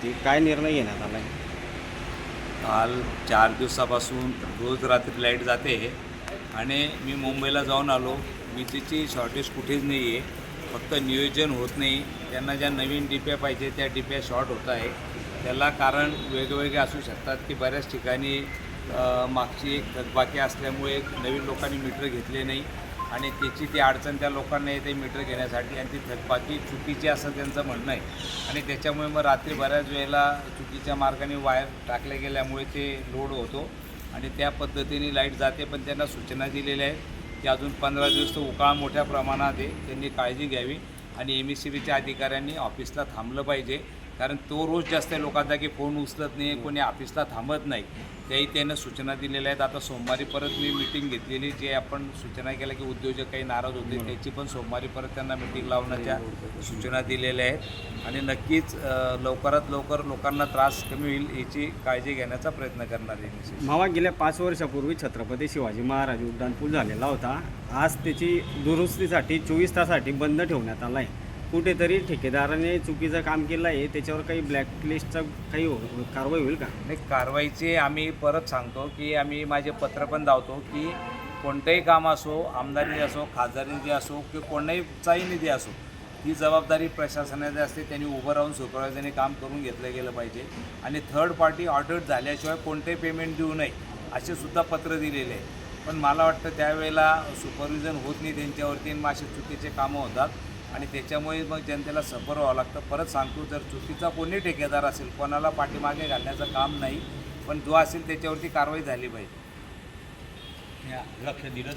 होती, काय निर्णय घेण्यात आला आहे? काल 4 दिवसापासून रोज रात्री लाईट जाते आणि मी मुंबईला जाऊन आलो. विजेची शॉर्टेज कुठेच नाही आहे, फक्त नियोजन होत नाही. त्यांना ज्या नवीन डिप्या पाहिजे त्या डिप्या शॉर्ट होत आहे. त्याला कारण वेगवेगळे असू शकतात की बऱ्याच ठिकाणी मागची एक थकबाकी असल्यामुळे नवीन लोकांनी मीटर घेतले नाही आणि त्याची ती अडचण त्या लोकांना येते मीटर घेण्यासाठी आणि ती थकबाकी चुकीची असं त्यांचं म्हणणं आहे आणि त्याच्यामुळे मग रात्री बऱ्याच वेळेला चुकीच्या मार्गाने वायर टाकल्या गेल्यामुळे ते लोड होतो आणि त्या पद्धतीने लाईट जाते. पण त्यांना सूचना दिलेल्या आहेत की अजून 15 दिवस तो उकाळ मोठ्या प्रमाणात आहे, त्यांनी काळजी घ्यावी आणि MECBच्या अधिकाऱ्यांनी ऑफिसला थांबलं पाहिजे. कारण तो रोज जास्त लोकांचा की फोन उचलत नाही, कोणी ऑफिसला थांबत नाही, त्याही त्यानं सूचना दिलेल्या आहेत. आता सोमवारी परत मी मीटिंग घेतलेली, जे आपण सूचना केल्या की उद्योजक काही नाराज होते त्याची पण सोमवारी परत त्यांना मीटिंग लावण्याच्या सूचना दिलेल्या आहेत आणि नक्कीच लवकरात लवकर लोकांना त्रास कमी होईल याची काळजी घेण्याचा प्रयत्न करणार आहे. मावा गेल्या 5 वर्षापूर्वी छत्रपती शिवाजी महाराज उड्डाणपूल झालेला होता. आज त्याची दुरुस्तीसाठी 24 तासासाठी बंद ठेवण्यात आला आहे. कुठेतरी ठेकेदाराने चुकीचं काम केलं आहे, त्याच्यावर काही ब्लॅकलिस्टचा काही कारवाई होईल का? नाही, कारवाईचे आम्ही परत सांगतो की आम्ही माझे पत्र पण धावतो की कोणतंही काम असो, आमदारी असो, खासदारी असो किंवा कोणाचाही निधी असो, ही जबाबदारी प्रशासनाची असते. त्यांनी उभं राहून सुपरवायझरने काम करून घेतलं गेलं पाहिजे आणि थर्ड पार्टी ऑडिट झाल्याशिवाय कोणतेही पेमेंट देऊ नये असे सुद्धा पत्र दिलेले आहे. पण मला वाटतं त्यावेळेला सुपरविजन होत नाही त्यांच्यावरती आणि असे चुकीचे कामं होतात आणि त्याच्यामुळे मग जनतेला सफर व्हावं लागतं. परत सांगतो, जर चुकीचा कोणी ठेकेदार असेल, कोणाला पाठीमागे घालण्याचं काम नाही, पण जो असेल त्याच्यावरती कारवाई झाली पाहिजे. लक्ष दिलं